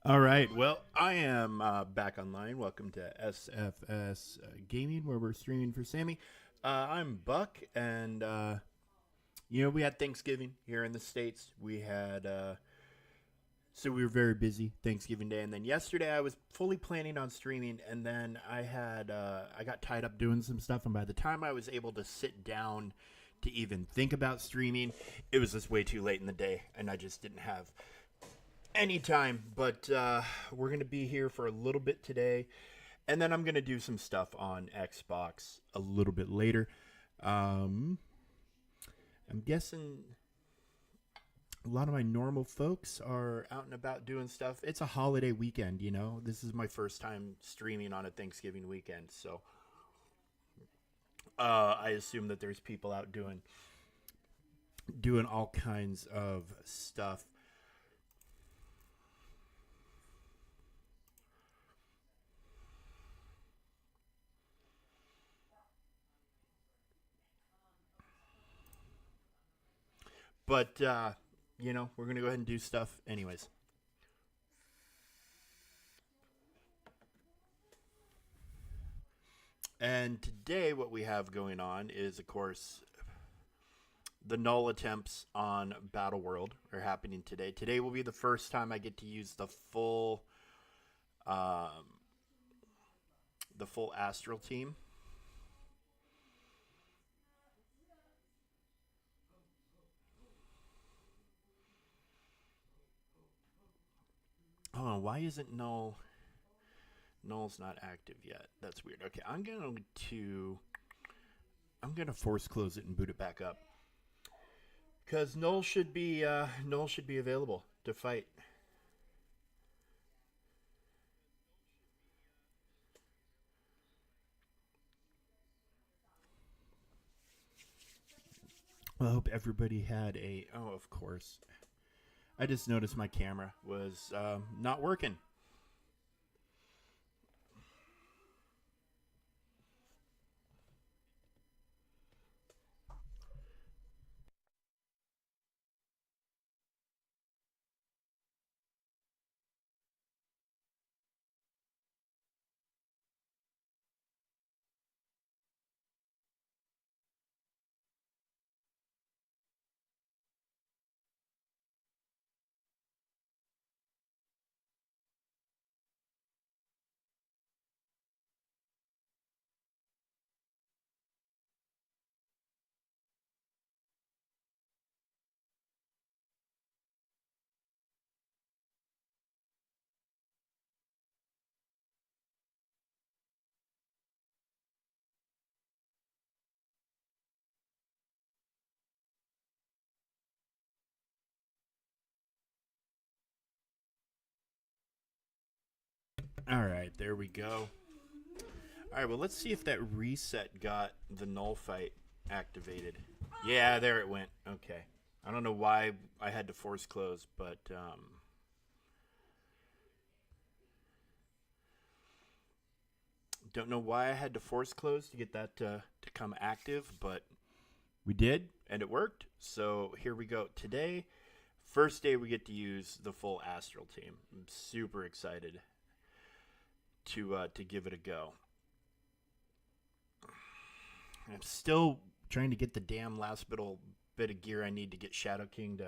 All right. Well, I am back online. Welcome to SFS Gaming, where we're streaming for Sammy. I'm Buck, and we had Thanksgiving here in the States. So we were very busy Thanksgiving Day, and then yesterday I was fully planning on streaming, and then I got tied up doing some stuff, and by the time I was able to sit down to even think about streaming, it was just way too late in the day, and I just didn't have anytime, but we're going to be here for a little bit today. And then I'm going to do some stuff on Xbox a little bit later. Um, I'm guessing a lot of my normal folks are out and about doing stuff. It's a holiday weekend, you know. This is my first time streaming on a Thanksgiving weekend, so I assume that there's people out doing all kinds of stuff. But we're gonna go ahead and do stuff anyways. And today, what we have going on is, of course, the null attempts on Battleworld are happening today. Today will be the first time I get to use um, the full Astral team. Oh, why isn't Null's not active yet? That's weird. Okay, I'm gonna force close it and boot it back up because Null should be available to fight. I hope everybody had a. Oh, of course. I just noticed my camera was not working. All right, there we go. All right, well, let's see if that reset got the null fight activated. Yeah, there it went. Okay. I don't know why I had to force close, but don't know why I had to force close to get that to come active, but we did, and it worked. So here we go. Today, first day we get to use the full Astral team. I'm super excited to give it a go. I'm still trying to get the damn last bit of gear I need to get Shadow King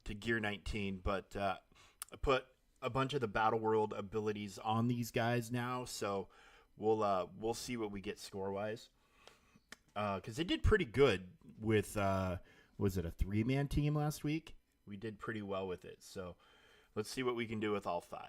to gear 19, but I put a bunch of the Battle World abilities on these guys now, so we'll see what we get score wise. Because they did pretty good with was it a 3-man team last week? We did pretty well with it, so let's see what we can do with all 5.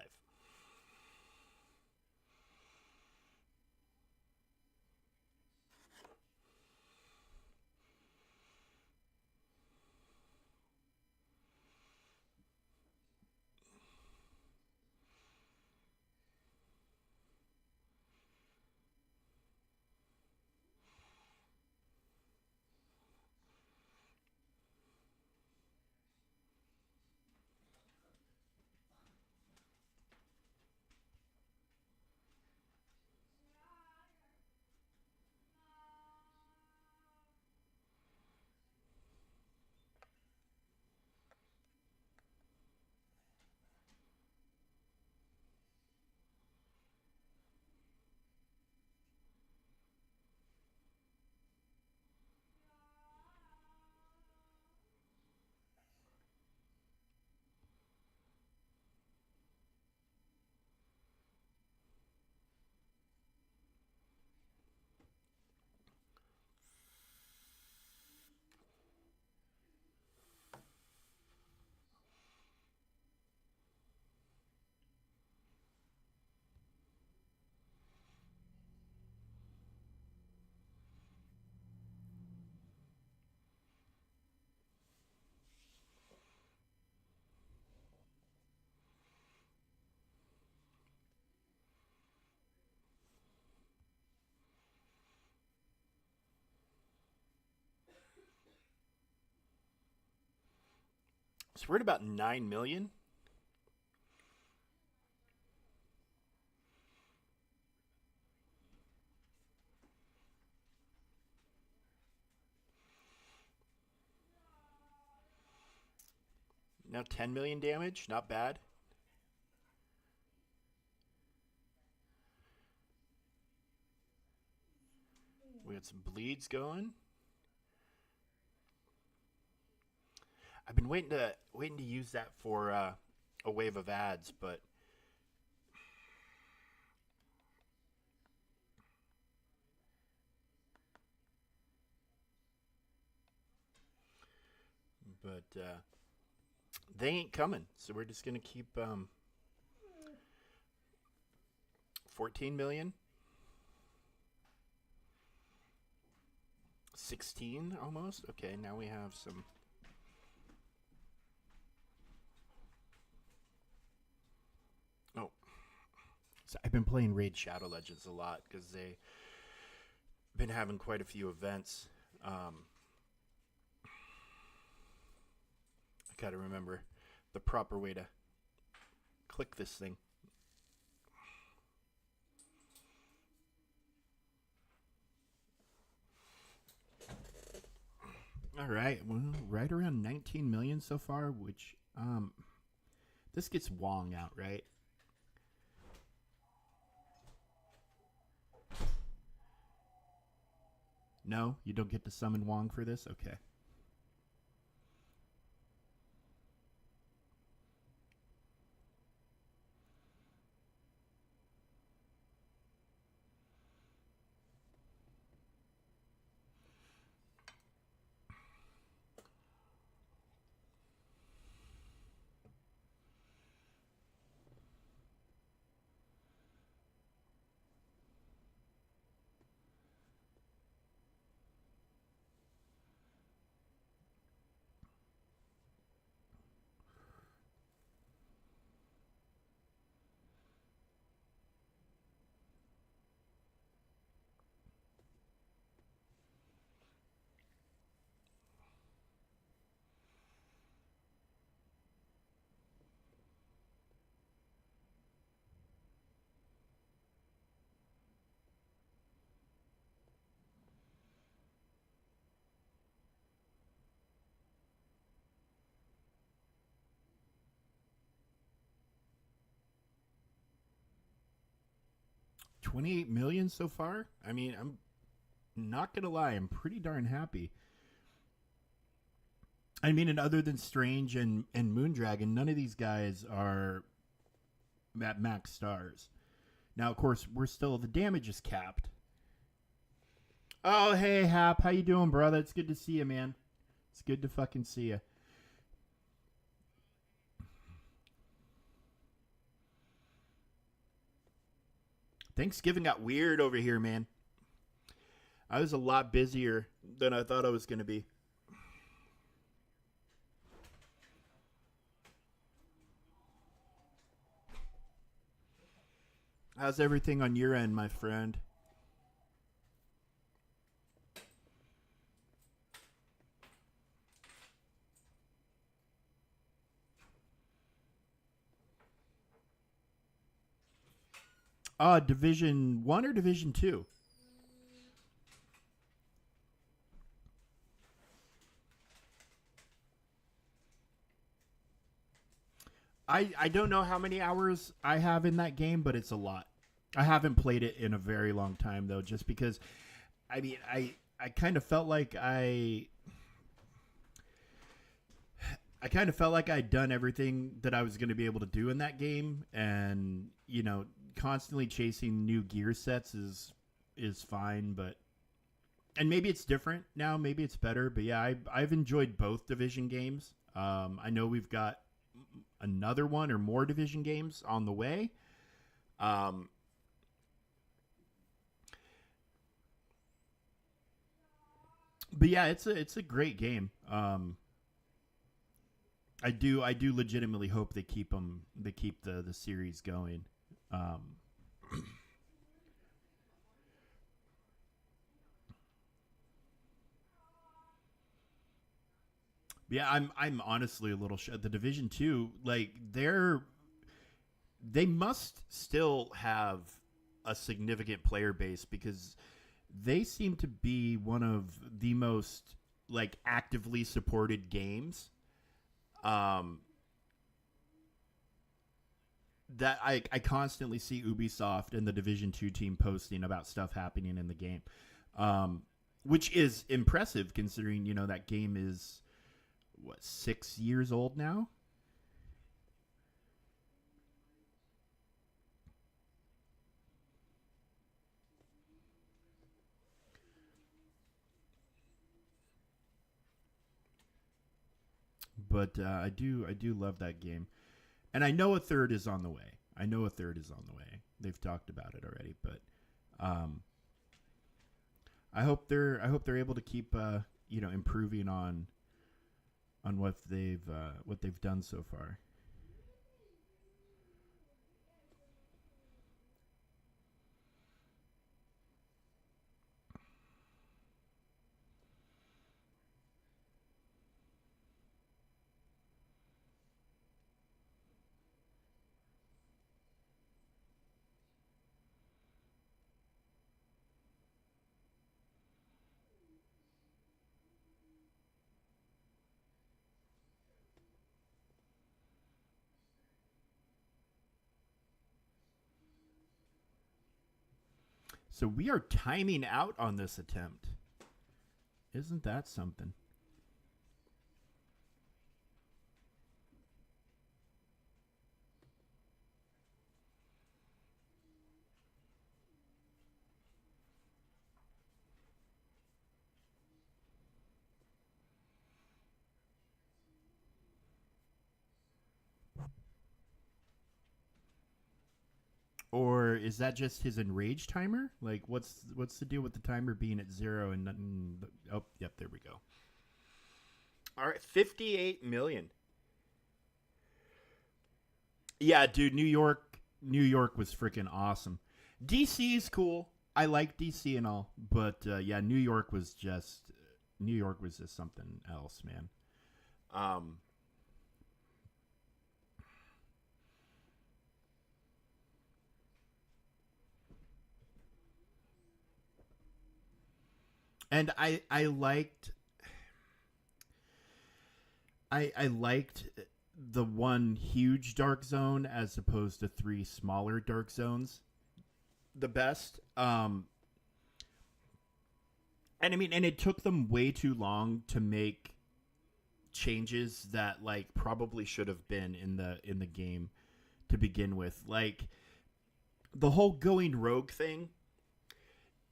So we're at about 9 million. Now 10 million damage. Not bad. We got some bleeds going. I've been waiting to use that for a wave of ads, but they ain't coming. So we're just gonna keep 14 million, 16 almost. Okay, now we have some. Oh, so I've been playing Raid Shadow Legends a lot because they've been having quite a few events. I gotta remember the proper way to click this thing. All right, well, right around 19 million so far, which this gets Wong out, right? No, you don't get to summon Wong for this? Okay. $28 million so far. I mean, I'm not gonna lie, I'm pretty darn happy. I mean, and other than Strange and Moondragon, none of these guys are at max stars. Now, of course, we're still the damage is capped. Oh, hey Hap, how you doing, brother? It's good to see you, man. It's good to fucking see you. Thanksgiving got weird over here, man. I was a lot busier than I thought I was going to be. How's everything on your end, my friend? Division 1 or Division 2? I don't know how many hours I have in that game, but it's a lot. I haven't played it in a very long time though, just because I mean I kind of felt like I kind of felt like I'd done everything that I was going to be able to do in that game, and you know, constantly chasing new gear sets is fine, but and maybe it's different now, maybe it's better, but yeah, I've enjoyed both Division games. I know we've got another one or more Division games on the way. Um, but yeah, it's a great game. I do legitimately hope they keep the series going. Um, Yeah, I'm honestly a little the Division 2, like they must still have a significant player base because they seem to be one of the most like actively supported games um that I constantly see Ubisoft and the Division 2 team posting about stuff happening in the game. Um which is impressive considering, that game is what, 6 years old now? But I do love that game. And I know a third is on the way. I know a third is on the way. They've talked about it already, but um, I hope they're able to keep improving on what they've done so far. So we are timing out on this attempt. Isn't that something? Or is that just his enrage timer? Like, what's the deal with the timer being at zero and nothing? Oh, yep, there we go. All right, 58 million. Yeah, dude, New York was freaking awesome. DC is cool. I like DC and all, but yeah, New York was just something else, man. Um, and I liked the one huge dark zone as opposed to three smaller dark zones the best. And I mean, and it took them way too long to make changes that like probably should have been in the game to begin with. Like the whole going rogue thing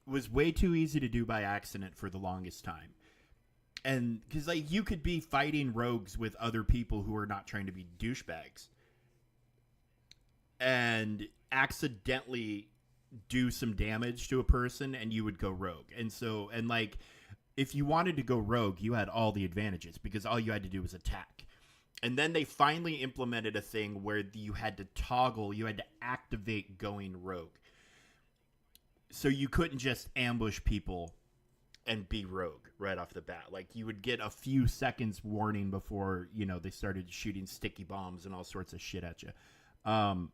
was way too easy to do by accident for the longest time. And because like you could be fighting rogues with other people who are not trying to be douchebags and accidentally do some damage to a person and you would go rogue. And like if you wanted to go rogue, you had all the advantages because all you had to do was attack. And then they finally implemented a thing where you had to toggle, you had to activate going rogue. So you couldn't just ambush people and be rogue right off the bat. Like you would get a few seconds warning before, they started shooting sticky bombs and all sorts of shit at you. Um,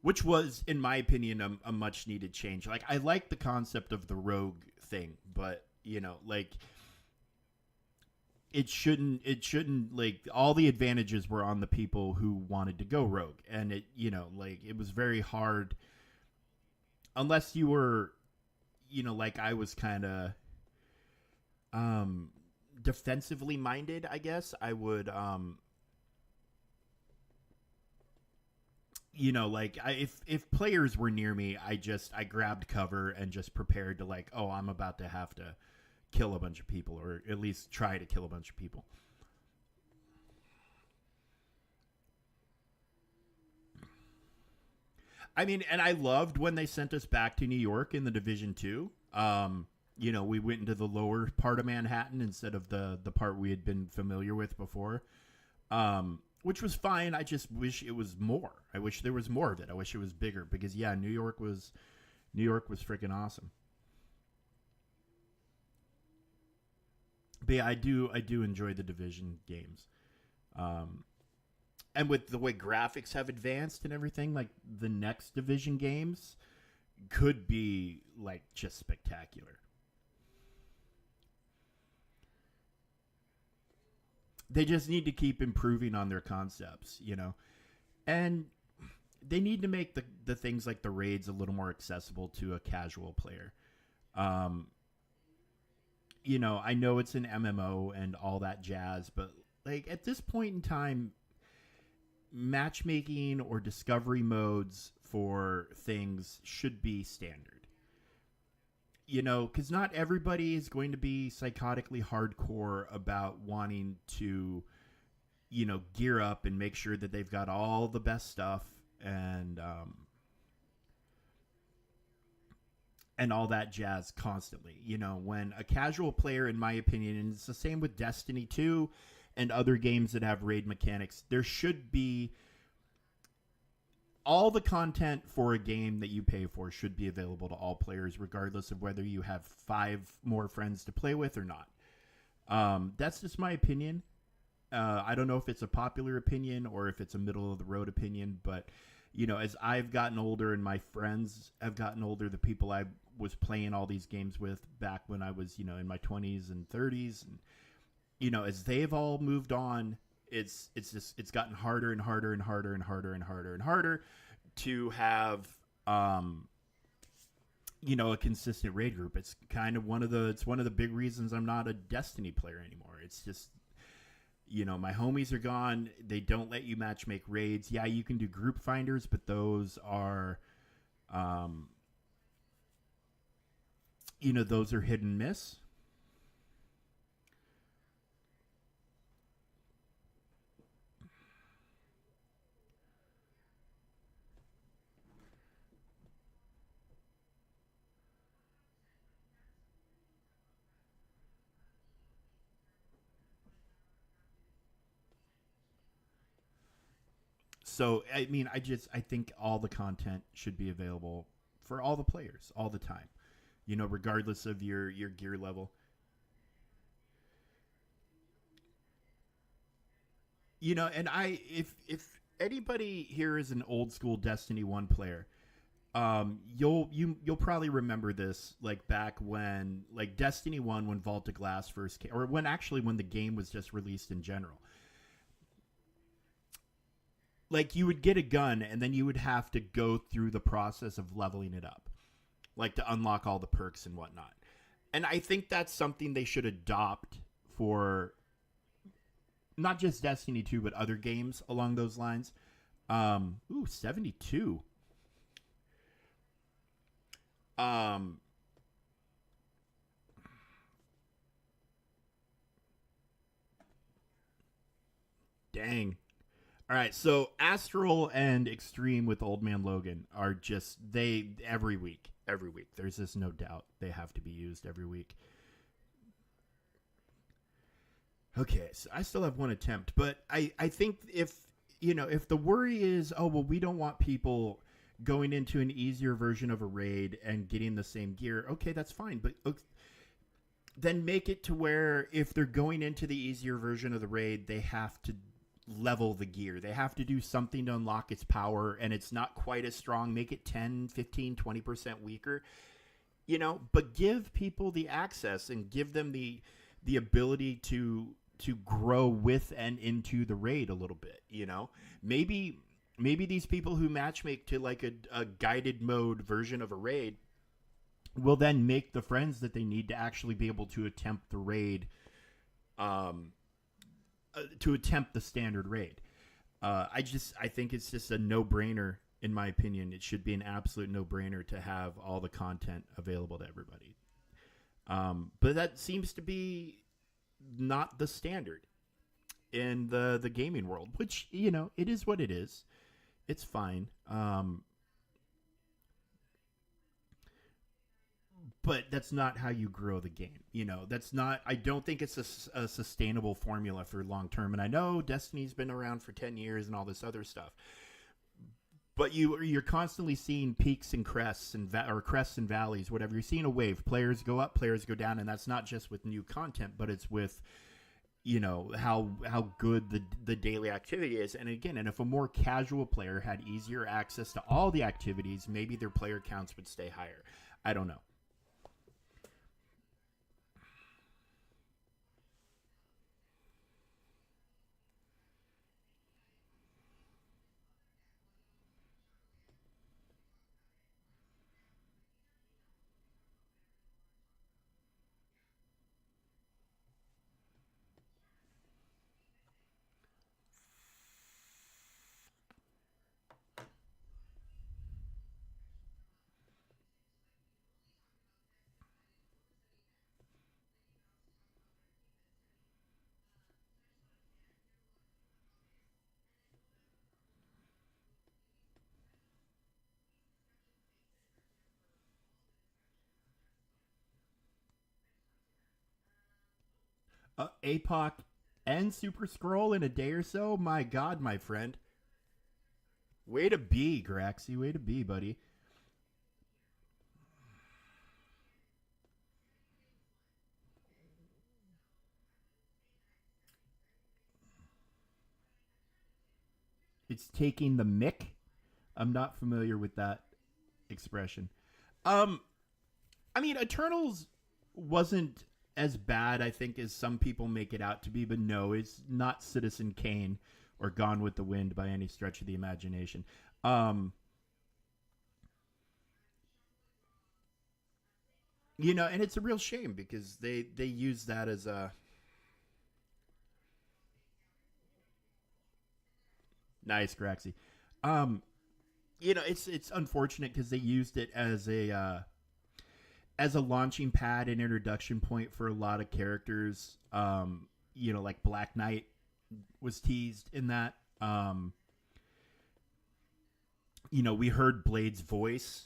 which was, in my opinion, a much needed change. Like I like the concept of the rogue thing, but like it shouldn't like all the advantages were on the people who wanted to go rogue, and like it was very hard unless you were like I was kind of defensively minded. I guess I would like if players were near me, I grabbed cover and just prepared to like, oh, I'm about to have to kill a bunch of people or at least try to kill a bunch of people. I mean, and I loved when they sent us back to New York in the Division 2. We went into the lower part of Manhattan instead of the part we had been familiar with before. Which was fine. I just wish it was more. I wish there was more of it. I wish it was bigger because yeah, New York was freaking awesome. But yeah, I do enjoy the Division games. Um, and with the way graphics have advanced and everything, like the next Division games could be like just spectacular. They just need to keep improving on their concepts, and they need to make the things like the raids a little more accessible to a casual player. Um, I know it's an MMO and all that jazz, but like at this point in time, matchmaking or discovery modes for things should be standard. Because not everybody is going to be psychotically hardcore about wanting to, gear up and make sure that they've got all the best stuff and all that jazz constantly. When a casual player, in my opinion, and it's the same with Destiny 2 and other games that have raid mechanics, there should be all the content for a game that you pay for should be available to all players, regardless of whether you have 5 more friends to play with or not. That's just my opinion. I don't know if it's a popular opinion or if it's a middle of the road opinion, but as I've gotten older and my friends have gotten older, the people I was playing all these games with back when I was, in my 20s and 30s, and as they've all moved on, it's gotten harder and harder and harder and harder and harder and harder to have a consistent raid group. It's kind of one of the big reasons I'm not a Destiny player anymore. It's just my homies are gone. They don't let you match make raids. Yeah, you can do group finders, but those are those are hit and miss. So I mean, I think all the content should be available for all the players all the time. Regardless of your gear level. And if anybody here is an old school Destiny 1 player, you'll probably remember this, like back when like Destiny 1, when Vault of Glass first came, or when the game was just released in general. Like you would get a gun and then you would have to go through the process of leveling it up, like to unlock all the perks and whatnot. And I think that's something they should adopt for not just Destiny 2, but other games along those lines. 72. Um, Dang. All right, so Astral and Extreme with Old Man Logan are just they every week. Every week. There's just no doubt they have to be used every week. Okay, so I still have one attempt, but I think if the worry is, oh well, we don't want people going into an easier version of a raid and getting the same gear, okay, that's fine. But then make it to where if they're going into the easier version of the raid, they have to level the gear. They have to do something to unlock its power, and it's not quite as strong. Make it 10, 15, 20% weaker. But give people the access and give them the ability to grow with and into the raid a little bit. Maybe these people who matchmake to like a guided mode version of a raid will then make the friends that they need to actually be able to attempt the raid, to attempt the standard raid. I think it's just a no-brainer, in my opinion. It should be an absolute no-brainer to have all the content available to everybody. But that seems to be not the standard in the gaming world, which, it is what it is. It's fine. But that's not how you grow the game. I don't think it's a sustainable formula for long term. And I know Destiny's been around for 10 years and all this other stuff. But you're constantly seeing peaks and crests and or crests and valleys, whatever. You're seeing a wave. Players go up, players go down, and that's not just with new content, but it's with how good the daily activity is. And again, and if a more casual player had easier access to all the activities, maybe their player counts would stay higher. I don't know. APOC and Super Scroll in a day or so? My God, my friend. Way to be, Graxy. Way to be, buddy. It's taking the mick. I'm not familiar with that expression. Um, I mean, Eternals wasn't as bad, I think, as some people make it out to be, but no, it's not Citizen Kane or Gone with the Wind by any stretch of the imagination. Um, and it's a real shame because they use that as a nice Graxy. Um, it's unfortunate because they used it as a launching pad and introduction point for a lot of characters. Like Black Knight was teased in that. We heard Blade's voice.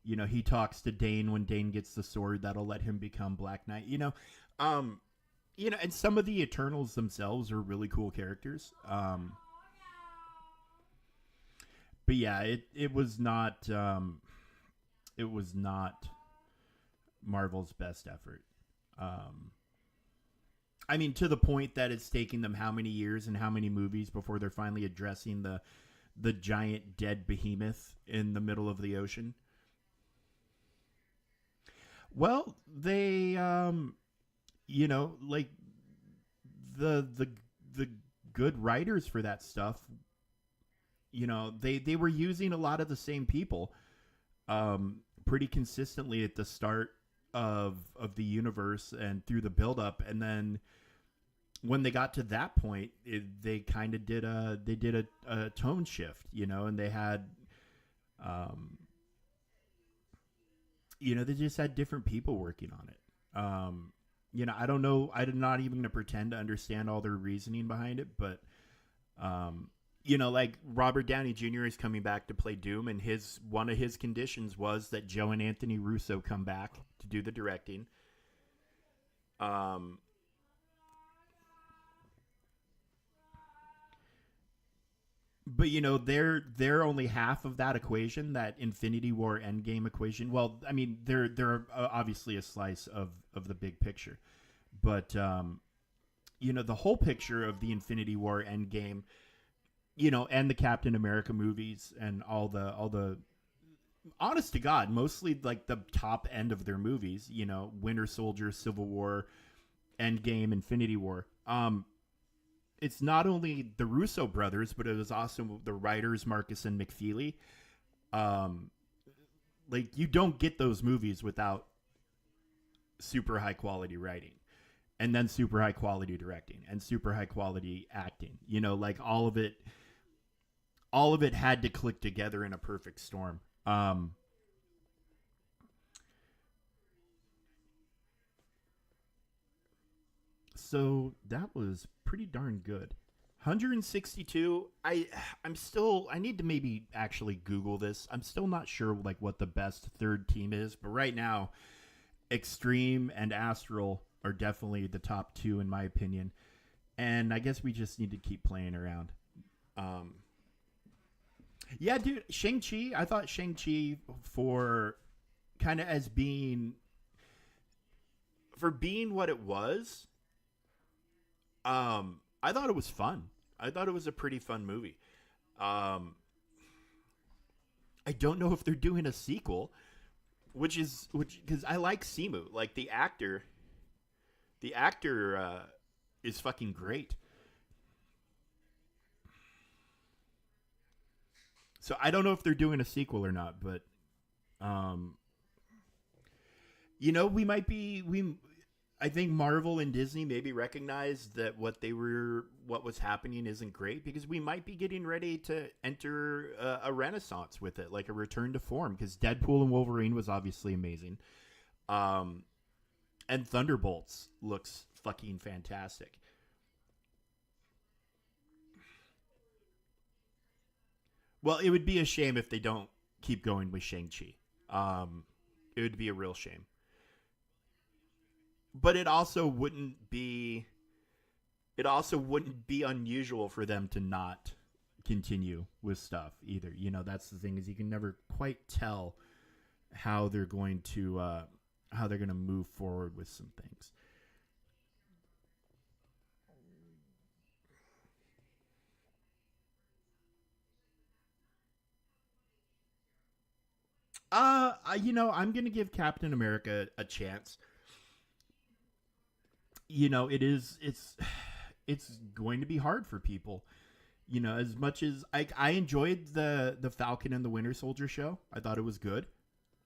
He talks to Dane when Dane gets the sword that'll let him become Black Knight. Um, and some of the Eternals themselves are really cool characters. But yeah, it was not Marvel's best effort. Um, I mean, to the point that it's taking them how many years and how many movies before they're finally addressing the giant dead behemoth in the middle of the ocean. Well, they like the good writers for that stuff, they were using a lot of the same people pretty consistently at the start of the universe and through the build up, and then when they got to that point, they kind of did a tone shift, and they had um, they just had different people working on it. I don't know. I'm not even going to pretend to understand all their reasoning behind it, but like Robert Downey Jr. is coming back to play Doom, and his one of his conditions was that Joe and Anthony Russo come back to do the directing. Um, but they're only half of that equation, that Infinity War Endgame equation. Well, I mean, they're obviously a slice of the big picture, but the whole picture of the Infinity War Endgame, and the Captain America movies and all the honest to God, mostly like the top end of their movies, Winter Soldier, Civil War, Endgame, Infinity War. It's not only the Russo brothers, but it was also the writers Marcus and McFeely. Um, like you don't get those movies without super high quality writing, and then super high quality directing and super high quality acting. Like all of it had to click together in a perfect storm. So that was pretty darn good. 162. I need to maybe actually Google this. I'm still not sure like what the best third team is, but right now Extreme and Astral are definitely the top two in my opinion. and I guess we just need to keep playing around. Um, yeah, dude, Shang-Chi. I thought Shang-Chi for kind of as being for being what it was. I thought it was fun. I thought it was a pretty fun movie. Um, I don't know if they're doing a sequel, which because I like Simu, like the actor. The actor is fucking great. So I don't know if they're doing a sequel or not, but um, we might be we. I think Marvel and Disney maybe recognized that what was happening isn't great because we might be getting ready to enter a renaissance with it, like a return to form. Because Deadpool and Wolverine was obviously amazing, um, and Thunderbolts looks fucking fantastic. Well, it would be a shame if they don't keep going with Shang-Chi. Um, it would be a real shame. But it also wouldn't be unusual for them to not continue with stuff either. That's the thing is you can never quite tell how they're going to move forward with some things. I'm gonna give Captain America a chance. It's going to be hard for people. As much as I enjoyed the Falcon and the Winter Soldier show, I thought it was good.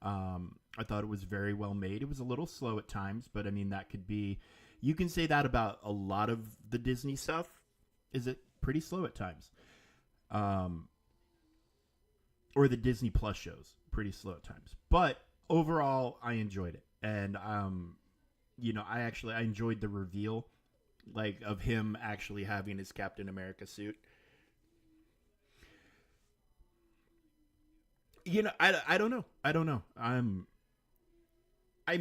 I thought it was very well made. It was a little slow at times, but I mean that could be. You can say that about a lot of the Disney stuff. Is it pretty slow at times? Um, or the Disney Plus shows pretty slow at times. But overall, I enjoyed it, and I enjoyed the reveal, like of him actually having his Captain America suit. I don't know. I don't know. I'm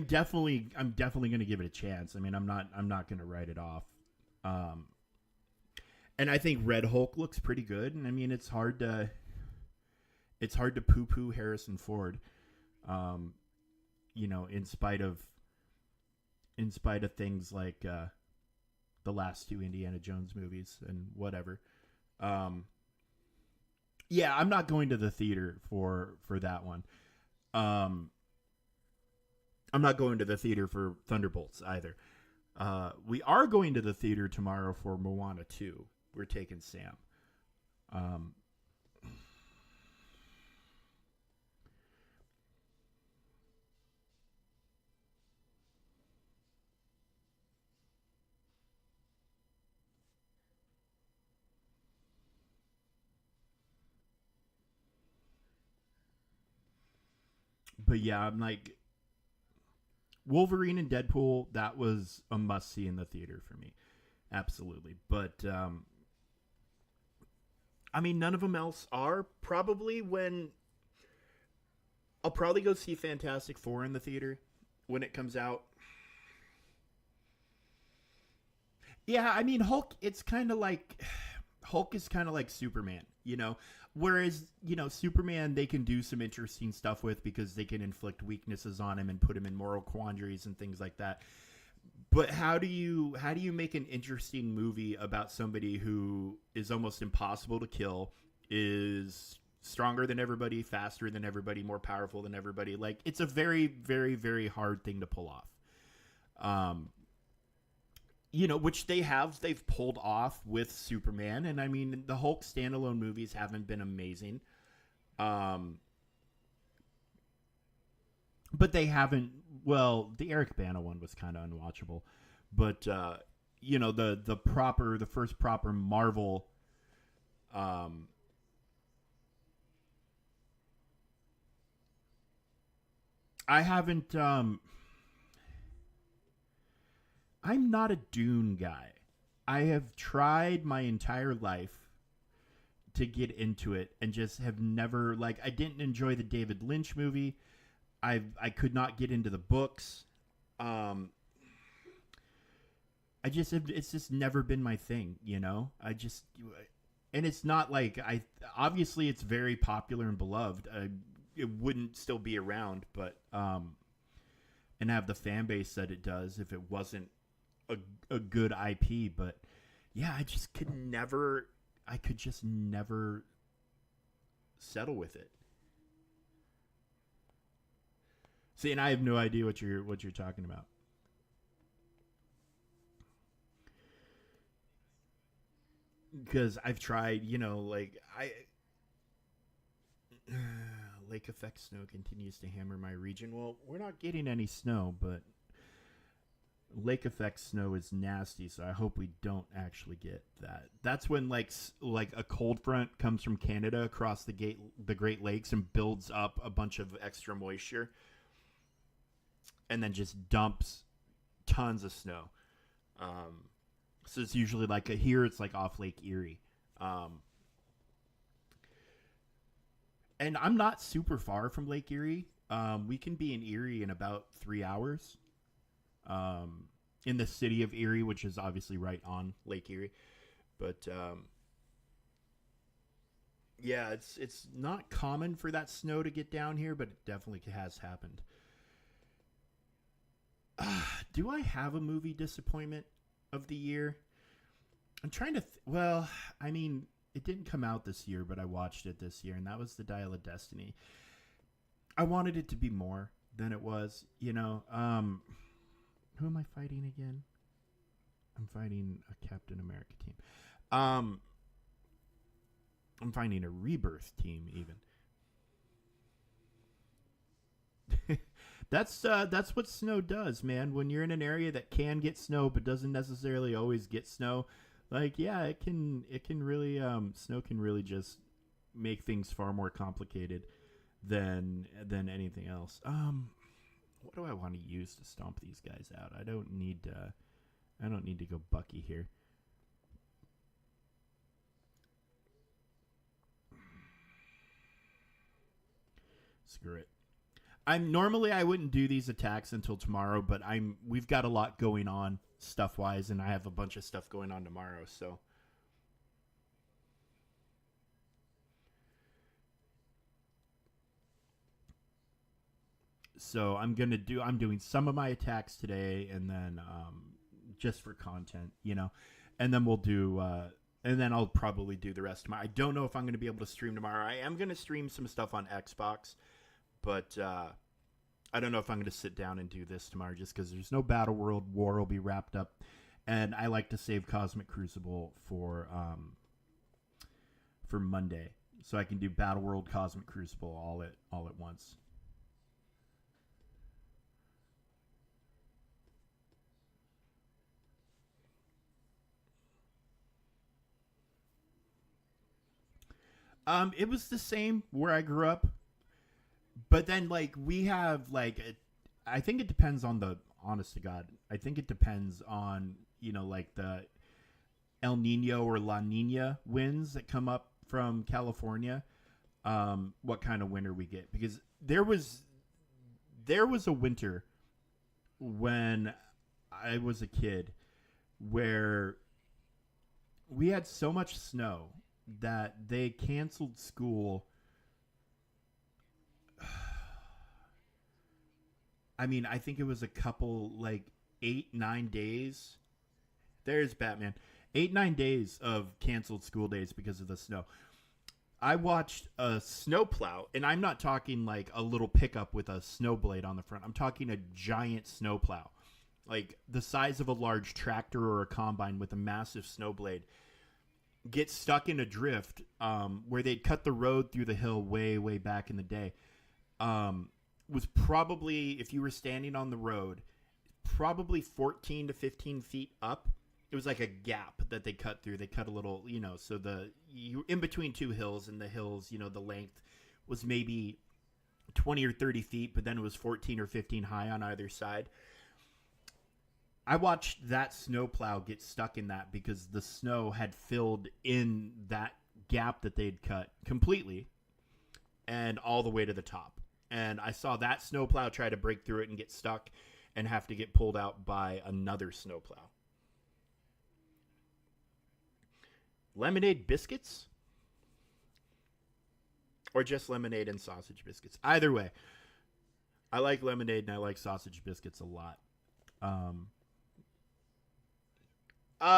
definitely going to give it a chance. I mean, I'm not going to write it off. Um, and I think Red Hulk looks pretty good. And I mean, it's hard to poo poo Harrison Ford. Um, in spite of things like the last two Indiana Jones movies and whatever. Um, yeah, I'm not going to the theater for that one. Um, I'm not going to the theater for Thunderbolts either. We are going to the theater tomorrow for Moana 2. We're taking Sam. Um, but yeah, I'm like Wolverine and Deadpool. That was a must see in the theater for me, absolutely. But I mean, none of them else are. Probably when I'll probably go see Fantastic Four in the theater when it comes out. Yeah, I mean Hulk. It's kind of like Hulk is kind of like Superman, Whereas Superman they can do some interesting stuff with because they can inflict weaknesses on him and put him in moral quandaries and things like that. But how do you make an interesting movie about somebody who is almost impossible to kill, is stronger than everybody, faster than everybody, more powerful than everybody? Like it's a very, very, very hard thing to pull off. Um, which they've pulled off with Superman, and I mean the Hulk standalone movies haven't been amazing. Um, but they haven't. Well, the Eric Bana one was kind of unwatchable, but the first proper Marvel. Um, I haven't. I'm not a Dune guy. I have tried my entire life to get into it and just have never like I didn't enjoy the David Lynch movie. I could not get into the books. Um, it's just never been my thing, you know. And it's not like I obviously it's very popular and beloved. It wouldn't still be around, but and have the fan base that it does if it wasn't a good IP. But yeah, I could just never settle with it. See, and I have no idea what you're talking about. Because I've tried, like lake effect snow continues to hammer my region. Well, we're not getting any snow, but lake effect snow is nasty, so I hope we don't actually get that. That's when like a cold front comes from Canada across the Great Lakes and builds up a bunch of extra moisture and then just dumps tons of snow. So it's usually here it's like off Lake Erie. And I'm not super far from Lake Erie. We can be in Erie in about 3 hours. In the city of Erie, which is obviously right on Lake Erie. But yeah, it's not common for that snow to get down here, but it definitely has happened. Do I have a movie disappointment of the year? I'm trying to well, I mean, it didn't come out this year, but I watched it this year, and that was The Dial of Destiny. I wanted it to be more than it was, you know. Who am I fighting again? I'm fighting a Captain America team. I'm fighting a Rebirth team even. That's what snow does, man. When you're in an area that can get snow but doesn't necessarily always get snow, like yeah, it can really snow can really just make things far more complicated than anything else. What do I want to use to stomp these guys out? I don't need to go Bucky here. Screw it. I wouldn't do these attacks until tomorrow, but we've got a lot going on stuff wise, and I have a bunch of stuff going on tomorrow, so I'm doing some of my attacks today, and then just for content, and then and then I'll probably do the rest tomorrow. I don't know if I'm going to be able to stream tomorrow. I am going to stream some stuff on Xbox, but I don't know if I'm going to sit down and do this tomorrow just because there's no Battleworld. War will be wrapped up, and I like to save Cosmic Crucible for Monday, so I can do Battleworld, Cosmic Crucible all at once. It was the same where I grew up, but then we have I think it depends on the honest to God. I think it depends on the El Nino or La Nina winds that come up from California. What kind of winter we get, because there was a winter when I was a kid where we had so much snow that they canceled school. I mean, I think it was a couple 8-9 days. There's Batman. 8-9 days of canceled school days because of the snow. I watched a snowplow, and I'm not talking a little pickup with a snow blade on the front. I'm talking a giant snowplow, the size of a large tractor or a combine with a massive snow blade, get stuck in a drift where they'd cut the road through the hill way, way back in the day. Was probably, if you were standing on the road, probably 14 to 15 feet up. It was like a gap that they cut through. They cut a little, so you in between two hills, and the hills, the length was maybe 20 or 30 feet, but then it was 14 or 15 high on either side. I watched that snowplow get stuck in that because the snow had filled in that gap that they'd cut completely and all the way to the top. And I saw that snowplow try to break through it and get stuck and have to get pulled out by another snowplow. lemonade biscuits or just lemonade and sausage biscuits. Either way, I like lemonade and I like sausage biscuits a lot. Um,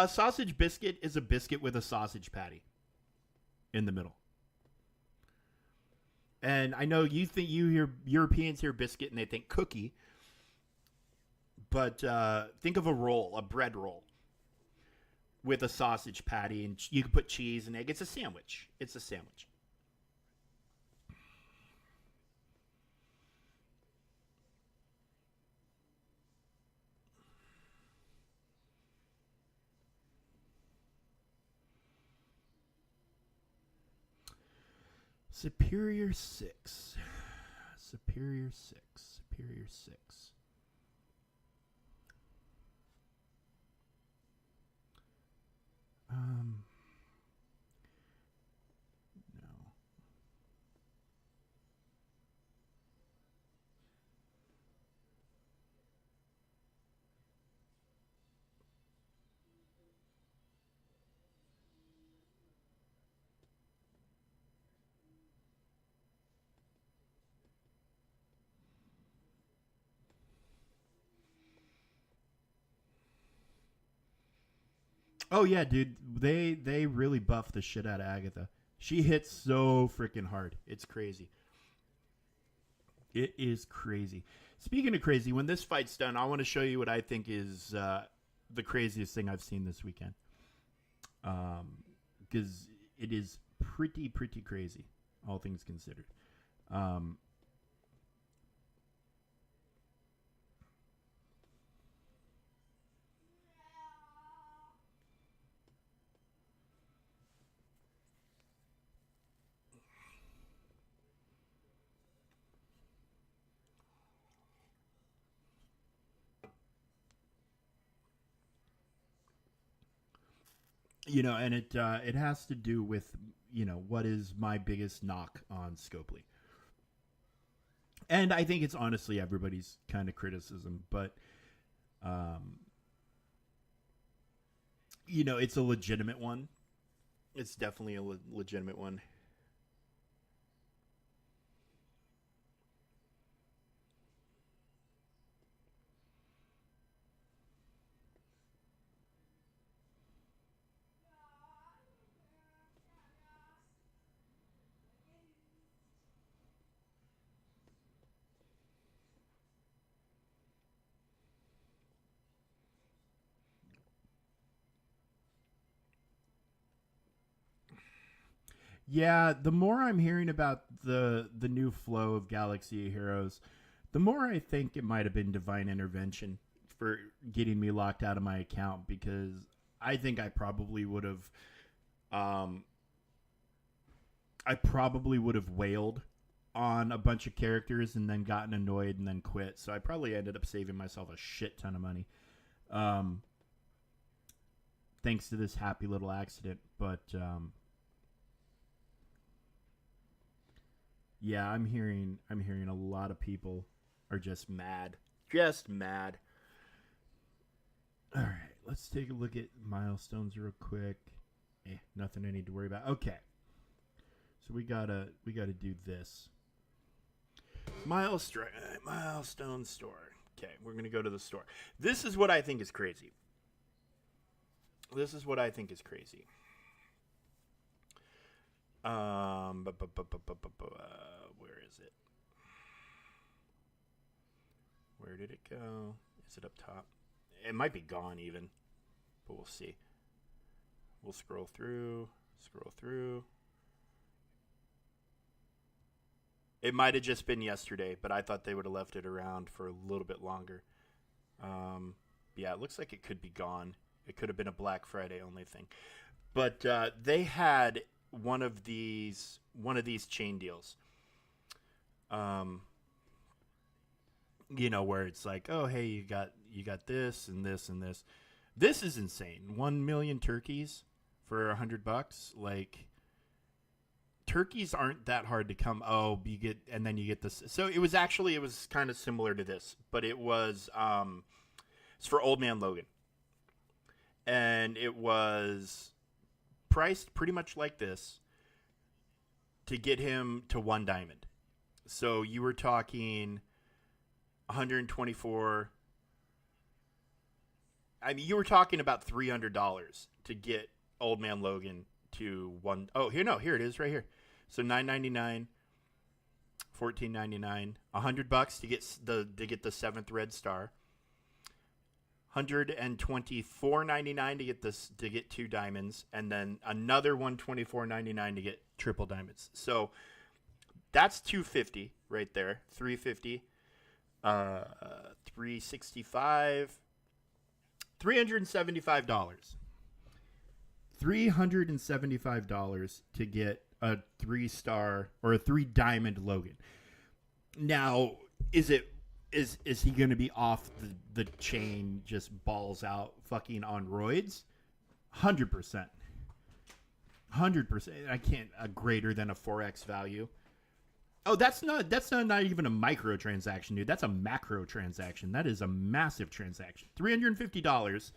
sausage biscuit is a biscuit with a sausage patty in the middle. And I know you think you hear Europeans hear biscuit and they think cookie, but think of a roll, a bread roll with a sausage patty, and you can put cheese and egg. It's a sandwich. It's a sandwich. Superior Six. Superior Six. Superior Six. Um, no. Oh yeah, dude. They really buffed the shit out of Agatha. She hits so freaking hard. It's crazy. It is crazy. Speaking of crazy, when this fight's done, I want to show you what I think is the craziest thing I've seen this weekend. Because it is pretty crazy, all things considered. Um, and it has to do with what is my biggest knock on Scopely, and I think it's honestly everybody's kind of criticism, but um, it's a legitimate one. It's definitely a legitimate one. Yeah, the more I'm hearing about the new flow of Galaxy of Heroes, the more I think it might have been divine intervention for getting me locked out of my account, because I think um I probably would have wailed on a bunch of characters and then gotten annoyed and then quit. So I probably ended up saving myself a shit ton of money. Um Thanks to this happy little accident, but yeah, I'm hearing a lot of people are just mad. Just mad. All right, let's take a look at milestones real quick. Nothing I need to worry about. Okay. So we gotta do this. Milestone store. Okay, we're gonna go to the store. This is what I think is crazy. This is what I think is crazy. Where is it? Where did it go? Is it up top? It might be gone even, but we'll see. We'll scroll through. Scroll through. It might have just been yesterday, but I thought they would have left it around for a little bit longer. Um, yeah, it looks like it could be gone. It could have been a Black Friday only thing, but they had one of these chain deals. Um, where it's like, oh hey, you got this and this and this. This is insane. 1 million turkeys for $100. Like, turkeys aren't that hard to come. Oh, you get, and then you get this. So it was kind of similar to this, but it's for Old Man Logan, and it was priced pretty much like this to get him to 1 diamond. So you were talking 124. I mean, you were talking about $300 to get Old Man Logan to 1. Oh, here it is right here. So $9.99, $14.99, $100 to get the 7th red star. $124.99 to get 2 diamonds, and then another $124.99 to get triple diamonds. So that's $250 right there. $350, $365, $375. $375 to get a 3-star or a 3 diamond Logan. Now, is he going to be off the chain, just balls out, fucking on roids? 100%. 100%. I can't greater than a 4x value. Oh, that's not even a micro transaction, dude. That's a macro transaction. That is a massive transaction. $350.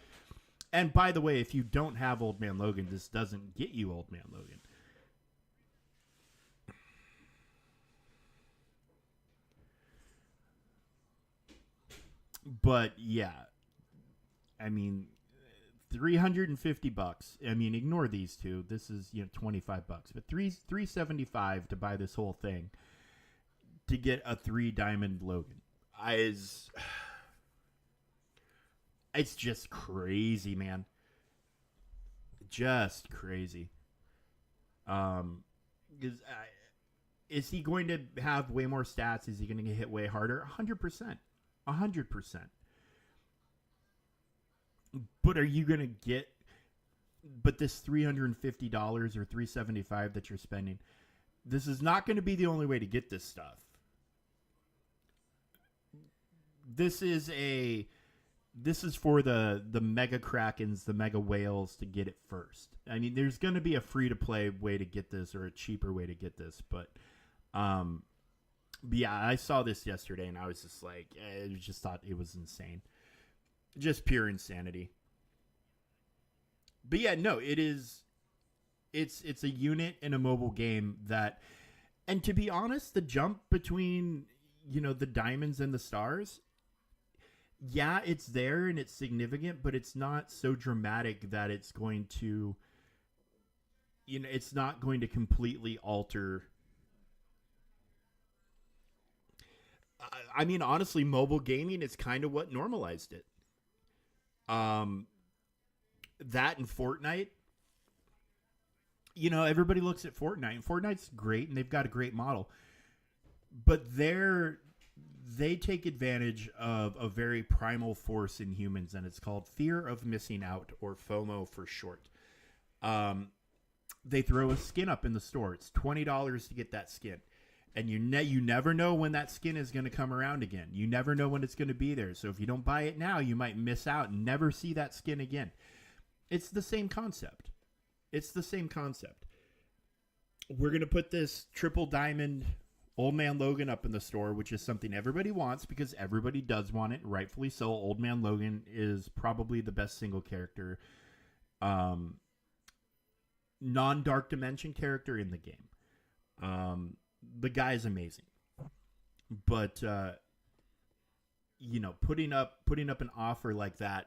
And by the way, if you don't have Old Man Logan, this doesn't get you Old Man Logan. But yeah, I mean, $350. I mean, ignore these two. This is, $25, but $375 to buy this whole thing to get a 3 diamond Logan. It's just crazy, man. Just crazy. Is he going to have way more stats? Is he going to get hit way harder? 100%. 100%. But are you going to get... But this $350 or $375 that you're spending, this is not going to be the only way to get this stuff. This is for the mega krakens, the mega whales to get it first. I mean, there's going to be a free-to-play way to get this or a cheaper way to get this, but yeah, I saw this yesterday and I was just like, I just thought it was insane. Just pure insanity. But yeah, no, it's a unit in a mobile game that, and to be honest, the jump between, the diamonds and the stars, yeah, it's there and it's significant, but it's not so dramatic that it's going to, it's not going to completely alter. I mean, honestly, mobile gaming is kind of what normalized it. That and Fortnite. Everybody looks at Fortnite, and Fortnite's great, and they've got a great model. But they take advantage of a very primal force in humans, and it's called fear of missing out, or FOMO for short. They throw a skin up in the store. It's $20 to get that skin. And you never know when that skin is going to come around again. You never know when it's going to be there. So if you don't buy it now, you might miss out and never see that skin again. It's the same concept. We're going to put this triple diamond Old Man Logan up in the store, which is something everybody wants because everybody does want it, rightfully so. Old Man Logan is probably the best single character, non-Dark Dimension character in the game. The guy is amazing, but putting up an offer like that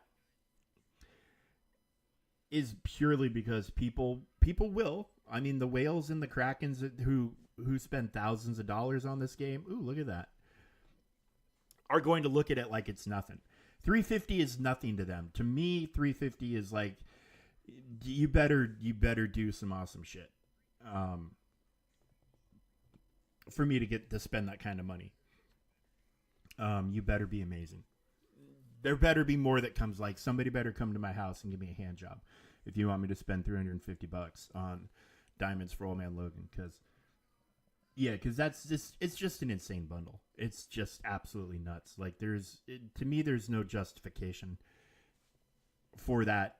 is purely because people will. I mean, the whales and the krakens who spend thousands of dollars on this game, ooh, look at that, are going to look at it like it's nothing. $350 is nothing to them. To me, $350 is like, you better do some awesome shit. For me to spend that kind of money. You better be amazing. There better be more that comes, like somebody better come to my house and give me a hand job if you want me to spend $350 on diamonds for Old Man Logan, because it's just an insane bundle. It's just absolutely nuts. Like to me there's no justification for that,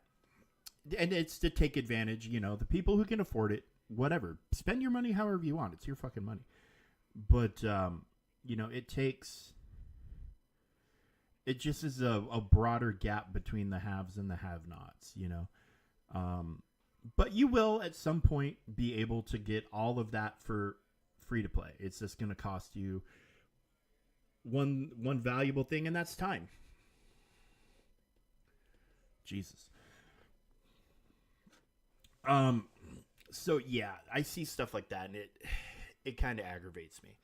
and it's to take advantage. The people who can afford it, whatever, spend your money however you want. It's your fucking money. But, it just is a broader gap between the haves and the have-nots, But you will at some point be able to get all of that for free to play. It's just going to cost you one valuable thing, and that's time. Jesus. So yeah, I see stuff like that, and it kind of aggravates me.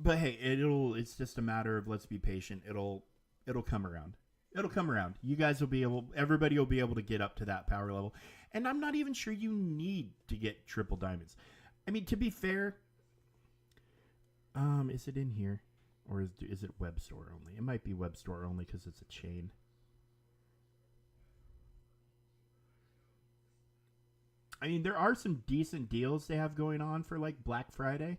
But hey, it's just a matter of, let's be patient. It'll come around. It'll come around. You guys will be able, everybody will be able to get up to that power level. And I'm not even sure you need to get triple diamonds. I mean, to be fair, is it in here? Or is it web store only? It might be web store only because it's a chain. I mean, there are some decent deals they have going on for like Black Friday.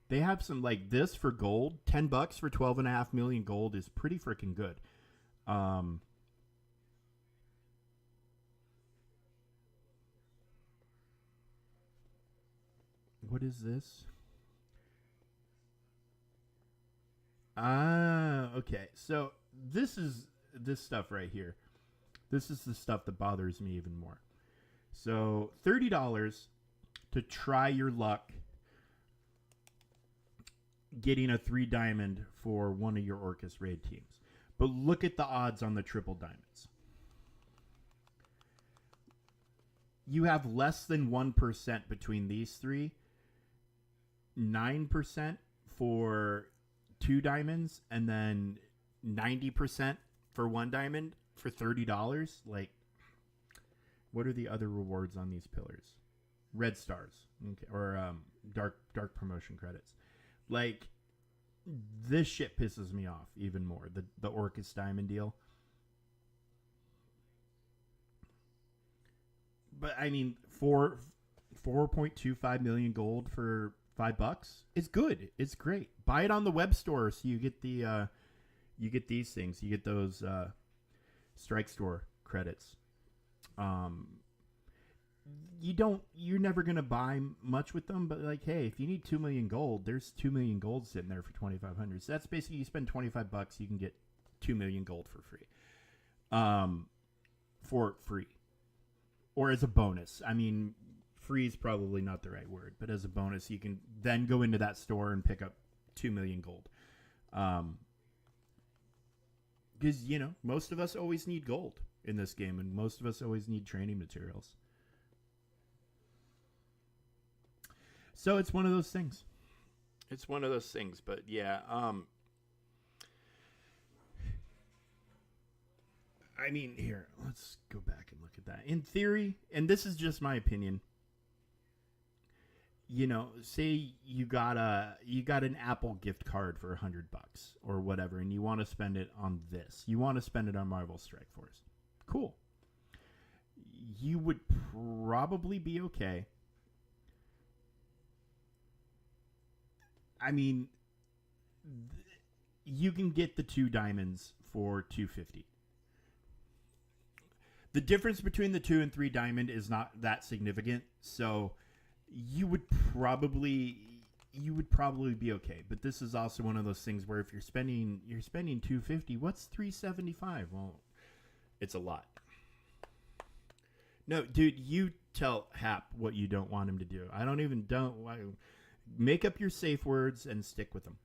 They have some like this for gold. $10 for 12.5 million gold is pretty freaking good. What is this? Okay. So this is this stuff right here. This is the stuff that bothers me even more. So $30 to try your luck getting a 3 diamond for one of your Orcus raid teams. But look at the odds on the triple diamonds. You have less than 1% between these three. 9% for 2 diamonds, and then 90% for 1 diamond for $30. Like, what are the other rewards on these pillars? Red stars, okay, or dark promotion credits. Like, this shit pisses me off even more. The Orcus diamond deal. But I mean, 4.25 million gold for $5 is good. It's great. Buy it on the web store so you get the you get these things. You get those strike store credits. You're never gonna buy much with them, but like, hey, if you need 2 million gold, there's 2 million gold sitting there for 2,500. So that's basically, you spend $25, you can get 2 million gold for free. For free, or as a bonus. I mean, free is probably not the right word, but as a bonus, you can then go into that store and pick up 2 million gold. Because, you know, most of us always need gold in this game, and most of us always need training materials. So it's one of those things. It's one of those things, but yeah. I mean, here, let's go back and look at that. In theory, and this is just my opinion, you know, say you got an Apple gift card for $100 or whatever, and you want to spend it on this. You want to spend it on Marvel Strike Force. Cool. You would probably be okay. I mean, you can get the 2 diamonds for $250. The difference between the 2 and 3 diamond is not that significant, so you would probably be okay. But this is also one of those things where if you're spending $250, what's $375? Well, it's a lot. No, dude, you tell Hap what you don't want him to do. Make up your safe words and stick with them.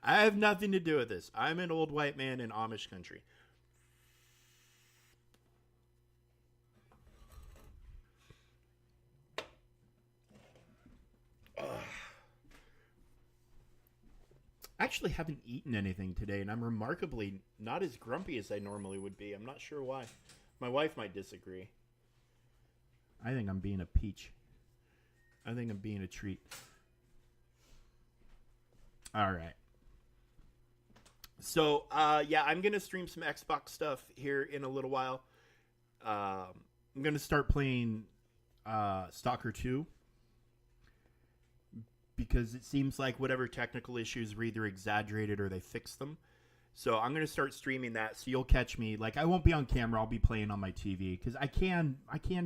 I have nothing to do with this. I'm an old white man in Amish country. I actually haven't eaten anything today, and I'm remarkably not as grumpy as I normally would be. I'm not sure why. My wife might disagree. I think I'm being a peach. I think I'm being a treat. All right. So, yeah, I'm going to stream some Xbox stuff here in a little while. I'm going to start playing Stalker 2. Because it seems like whatever technical issues were either exaggerated or they fixed them. So I'm going to start streaming that. So you'll catch me. Like, I won't be on camera. I'll be playing on my TV. Because I can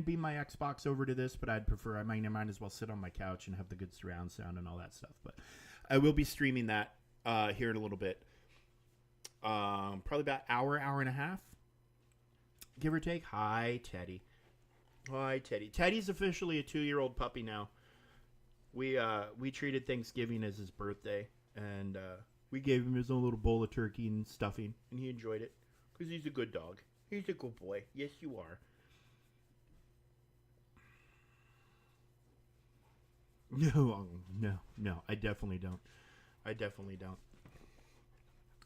beam my Xbox over to this, but I'd prefer, I might as well sit on my couch and have the good surround sound and all that stuff. But I will be streaming that here in a little bit. Probably about hour and a half, give or take. Hi, Teddy. Hi, Teddy. Teddy's officially a 2-year-old puppy now. We treated Thanksgiving as his birthday, and we gave him his own little bowl of turkey and stuffing, and he enjoyed it because he's a good dog. He's a good boy. Yes, you are. No, no. I definitely don't. I definitely don't.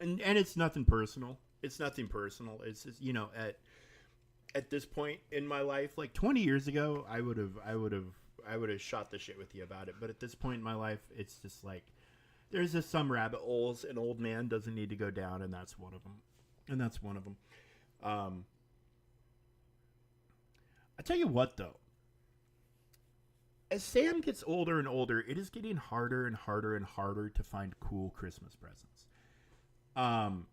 And it's nothing personal. It's nothing personal. It's just, at this point in my life, like 20 years ago, I would have shot the shit with you about it. But at this point in my life, it's just like there's just some rabbit holes an old man doesn't need to go down, and that's one of them. And that's one of them. I tell you what, though, as Sam gets older and older, it is getting harder and harder and harder to find cool Christmas presents. Um,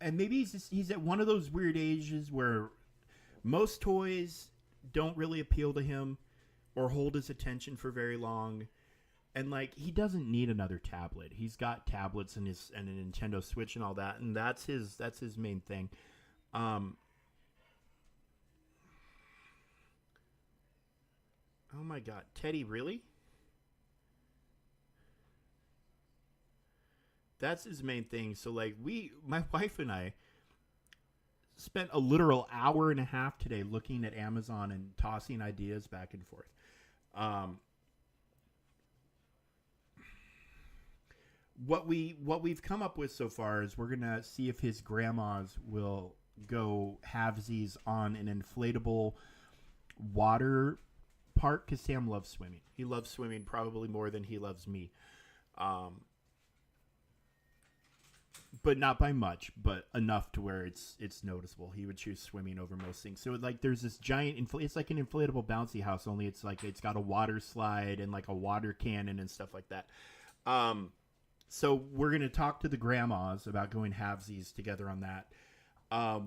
and maybe he's at one of those weird ages where most toys don't really appeal to him or hold his attention for very long. And like he doesn't need another tablet. He's got tablets and a Nintendo Switch and all that, and that's his main thing. Um, oh my God, Teddy, really? That's his main thing. So like my wife and I spent a literal hour and a half today looking at Amazon and tossing ideas back and forth. Um, what we've come up with so far is we're gonna see if his grandmas will go halvesies on an inflatable water park because Sam loves swimming. He loves swimming probably more than he loves me. Um, but not by much, but enough to where it's noticeable. He would choose swimming over most things. So like there's this giant it's like an inflatable bouncy house, only it's like it's got a water slide and like a water cannon and stuff like that. So we're gonna talk to the grandmas about going halvesies together on that.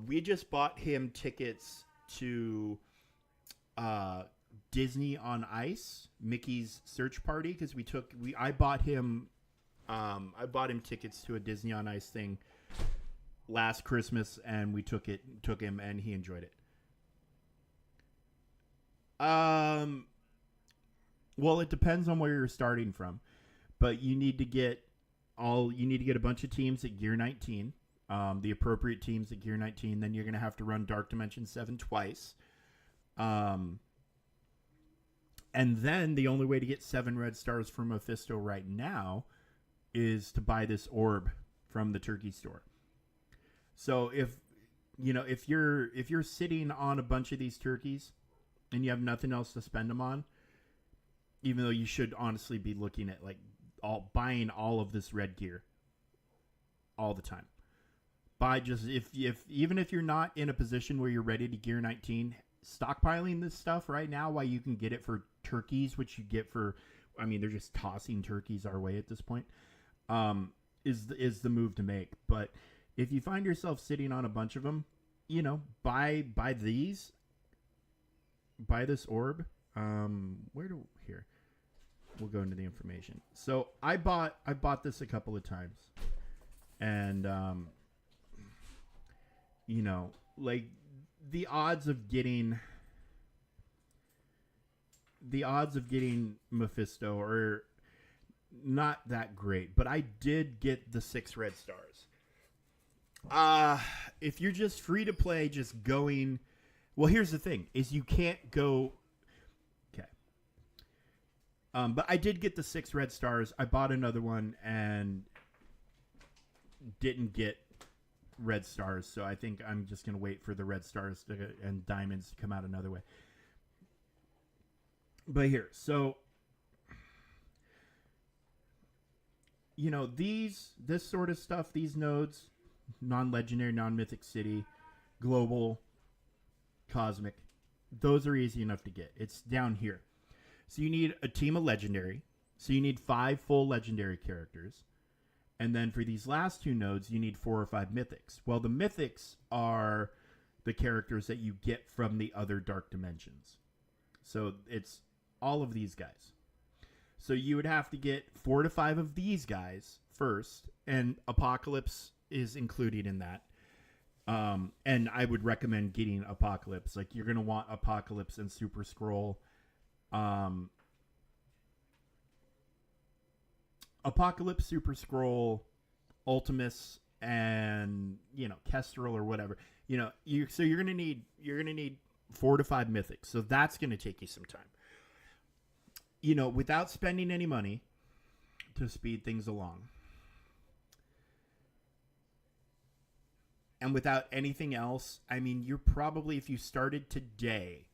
We just bought him tickets to Disney on Ice, Mickey's Search Party, because I bought him tickets to a Disney on Ice thing last Christmas, and we took him, and he enjoyed it. Well, it depends on where you're starting from, but you need to get a bunch of teams at Gear 19, the appropriate teams at Gear 19. Then you're gonna have to run Dark Dimension 7 twice. And then the only way to get 7 red stars from Mephisto right now is to buy this orb from the turkey store. So if you're sitting on a bunch of these turkeys and you have nothing else to spend them on, even though you should honestly be looking at like buying all of this red gear all the time. Buy just even if you're not in a position where you're ready to Gear 19, stockpiling this stuff right now while you can get it for turkeys, which you get for, I mean, they're just tossing turkeys our way at this point, is the move to make. But if you find yourself sitting on a bunch of them, buy this orb. Here, we'll go into the information. So I bought this a couple of times, and like the odds of getting Mephisto are not that great, but I did get the 6 red stars. If you're just free to play, just going, well, here's the thing, is you can't go, okay. But I did get the 6 red stars. I bought another one and didn't get red stars, so I think I'm just going to wait for the red stars and diamonds to come out another way. But here, so this sort of stuff, these nodes, non-legendary, non-mythic city, global, cosmic, those are easy enough to get. It's down here. So you need a team of legendary. So you need 5 full legendary characters. And then for these last 2 nodes, you need 4 or 5 mythics. Well, the mythics are the characters that you get from the other dark dimensions. So it's all of these guys. So you would have to get 4 to 5 of these guys first, and Apocalypse is included in that. And I would recommend getting Apocalypse. Like, you're gonna want Apocalypse and Super Scroll. Apocalypse, Super Scroll, Ultimus, and Kestrel or whatever. You're gonna need 4 to 5 mythics. So that's gonna take you some time. Without spending any money to speed things along. And without anything else, I mean, you're probably, if you started today,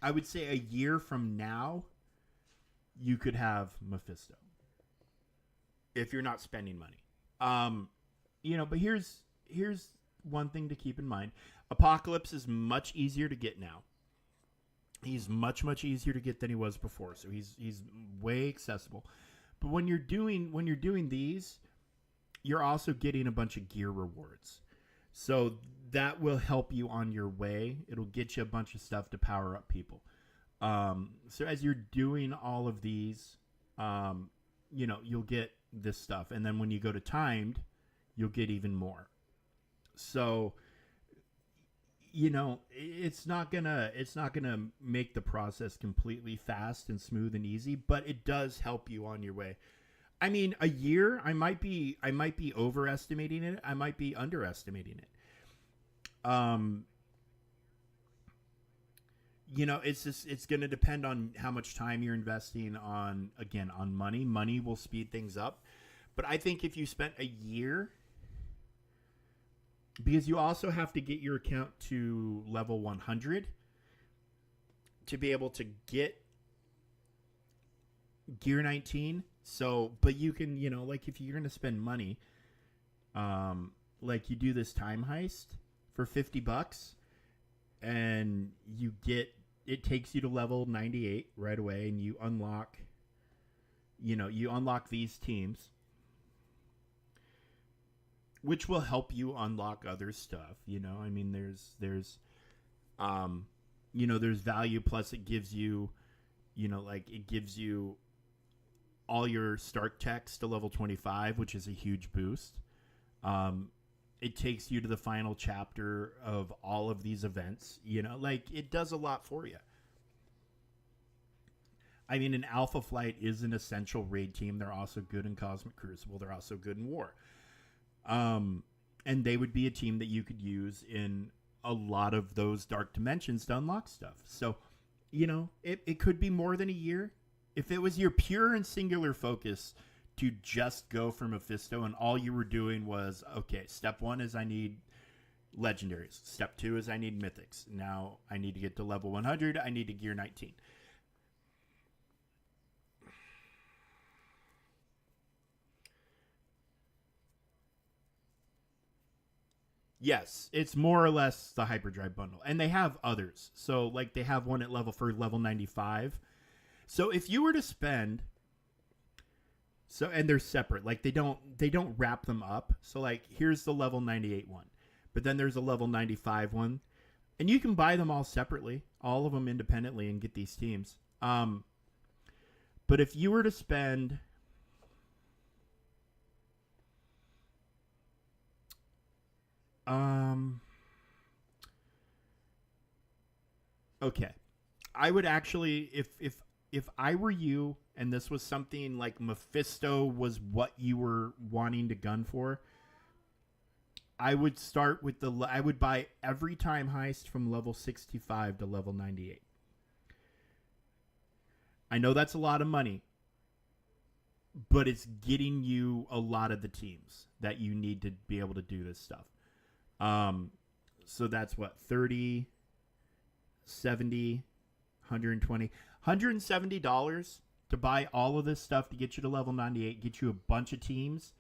I would say a year from now, you could have Mephisto. If you're not spending money. But here's one thing to keep in mind. Apocalypse is much easier to get now. He's much, much easier to get than he was before. So he's way accessible. But when you're doing these, you're also getting a bunch of gear rewards. So that will help you on your way. It'll get you a bunch of stuff to power up people. So as you're doing all of these, you'll get this stuff. And then when you go to timed, you'll get even more. So, it's not gonna make the process completely fast and smooth and easy, but it does help you on your way. I mean, a year, I might be overestimating it. I might be underestimating it. It's going to depend on how much time you're investing on money. Money will speed things up. But I think if you spent a year, because you also have to get your account to level 100 to be able to get Gear 19. So, but you can, if you're going to spend money, like you do this time heist for $50 and it takes you to level 98 right away, and you unlock these teams, which will help you unlock other stuff. I mean, there's value, plus it gives you, it gives you all your Stark techs to level 25, which is a huge boost. It takes you to the final chapter of all of these events. It does a lot for you. I mean, an Alpha Flight is an essential raid team. They're also good in Cosmic Crucible. They're also good in War. And they would be a team that you could use in a lot of those Dark Dimensions to unlock stuff. So, it could be more than a year. If it was your pure and singular focus to just go for Mephisto and all you were doing was, okay, step 1 is I need legendaries. Step 2 is I need mythics. Now I need to get to level 100. I need to gear 19. Yes, it's more or less the Hyperdrive bundle. And they have others. So, like, they have one at level 95. So, if you were to spend... and they're separate. Like, they don't wrap them up. So, like, here's the level 98 one. But then there's a level 95 one. And you can buy them all separately. All of them independently and get these teams. But if you were to spend... Okay. I would actually, if I were you and this was something like Mephisto was what you were wanting to gun for, I would start with I would buy every time heist from level 65 to level 98. I know that's a lot of money, but it's getting you a lot of the teams that you need to be able to do this stuff. So that's what, 30, 70, 120, $170 to buy all of this stuff to get you to level 98, get you a bunch of teams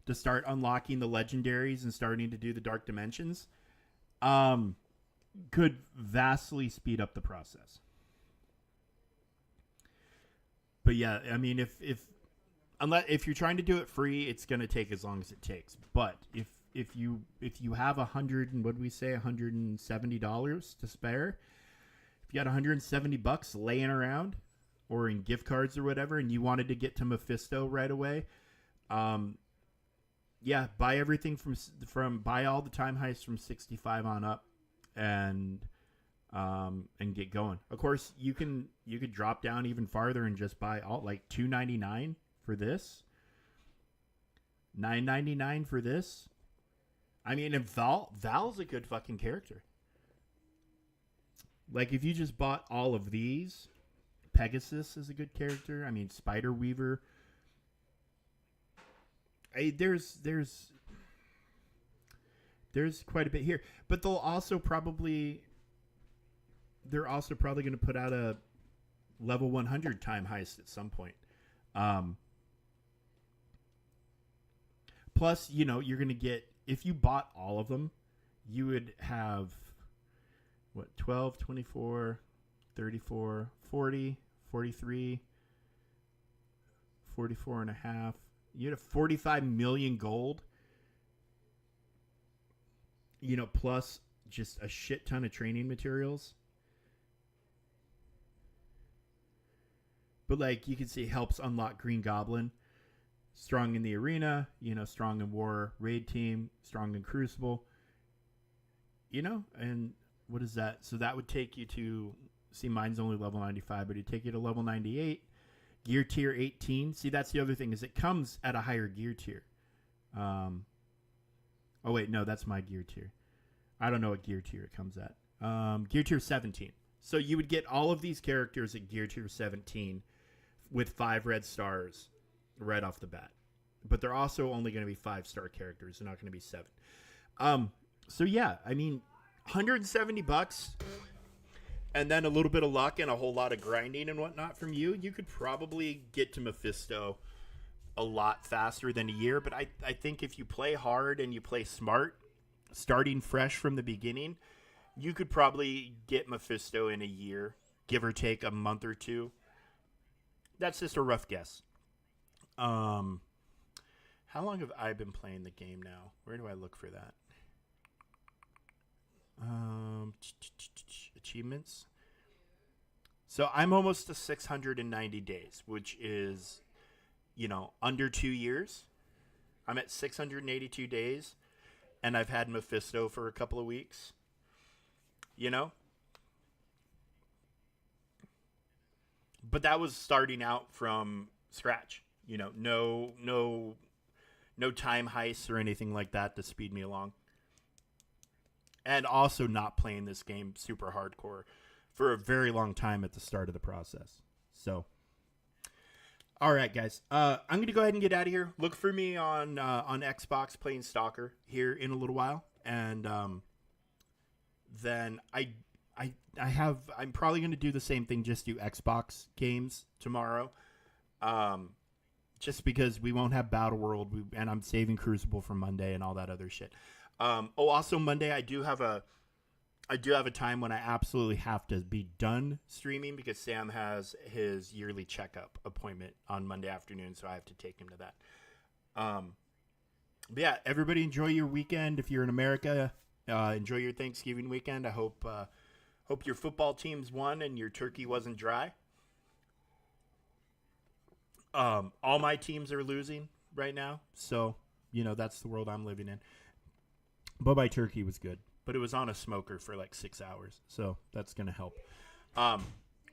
to start unlocking the legendaries and starting to do the Dark Dimensions, could vastly speed up the process. But yeah, I mean, if you're trying to do it free, it's going to take as long as it takes. But if you have $170 to spare, if you got $170 laying around or in gift cards or whatever, and you wanted to get to Mephisto right away, yeah, buy everything from buy all the time heists from 65 on up, and get going. Of course, you could drop down even farther and just buy all like $2.99 for this, $9.99 for this. I mean, and Val's a good fucking character. Like if you just bought all of these, Pegasus is a good character. I mean, Spider Weaver. There's quite a bit here, but they're also probably going to put out a level 100 time heist at some point. Plus, you're going to get, if you bought all of them, you would have what, 12, 24, 34, 40, 43, 44 and a half. You had 45 million gold, plus just a shit ton of training materials. But like you can see, helps unlock Green Goblin, strong in the arena, strong in war, raid team, strong in Crucible, and what is that? So that would take you to, see, mine's only level 95, but it'd take you to level 98. Gear tier 18. See, that's the other thing, is it comes at a higher gear tier. Oh, wait, no, that's my gear tier. I don't know what gear tier it comes at. Gear tier 17. So you would get all of these characters at gear tier 17 with 5 red stars right off the bat. But they're also only going to be 5-star characters. They're not going to be 7. So, yeah, I mean, $170. And then a little bit of luck and a whole lot of grinding and whatnot from you could probably get to Mephisto a lot faster than a year. But I think if you play hard and you play smart, starting fresh from the beginning, you could probably get Mephisto in a year, give or take a month or two. That's just a rough guess. How long have I been playing the game now? Where do I look for that? Achievements. So I'm almost to 690 days, which is, under 2 years. I'm at 682 days, and I've had Mephisto for a couple of weeks. But that was starting out from scratch. No time heists or anything like that to speed me along. And also not playing this game super hardcore for a very long time at the start of the process. So, all right, guys. I'm going to go ahead and get out of here. Look for me on Xbox playing Stalker here in a little while. And then I'm probably going to do the same thing, just do Xbox games tomorrow. Just because we won't have Battleworld, and I'm saving Crucible for Monday and all that other shit. Also Monday I do have a time when I absolutely have to be done streaming because Sam has his yearly checkup appointment on Monday afternoon, so I have to take him to that. But yeah, everybody enjoy your weekend. If you're in America, enjoy your Thanksgiving weekend. I hope your football teams won and your turkey wasn't dry. All my teams are losing right now, so that's the world I'm living in. But my turkey was good. But it was on a smoker for like 6 hours. So that's going to help.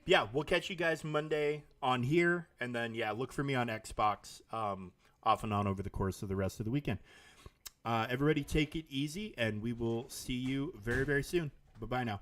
Yeah, we'll catch you guys Monday on here. And then, look for me on Xbox off and on over the course of the rest of the weekend. Everybody take it easy, and we will see you very, very soon. Bye-bye now.